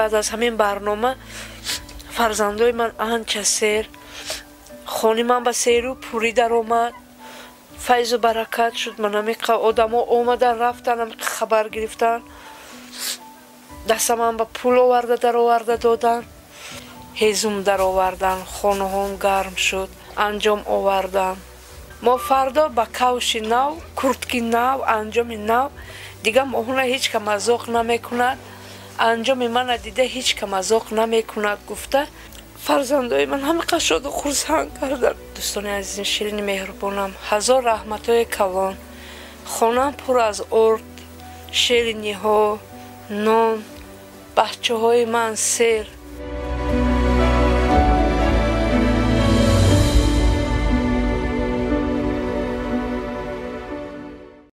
بعد از همین برنامه فرزندای من آنچه سیر خانه من به سیرو پوری در آمد فیض و برکت شد. من همیقه آدم ها آمدن رفتن همیقه خبر گرفتن دست من به پول آورده در آورده دادن هیزم در آوردن خانه هم گرم شد انجام آوردن. ما فردا با کاوش نو کرتکی نو انجام نو دیگه ماهونه هیچ که مذاق نمیکند انجام من دیده هیچ که مذاق نمیکند گفته فرزندای من همیقه شاد و خرسند کردن. دوستان عزیز شیرین مهربانم هزار رحمتای کلان خانم پر از ارد شیرینی ها نان بچه های من سیر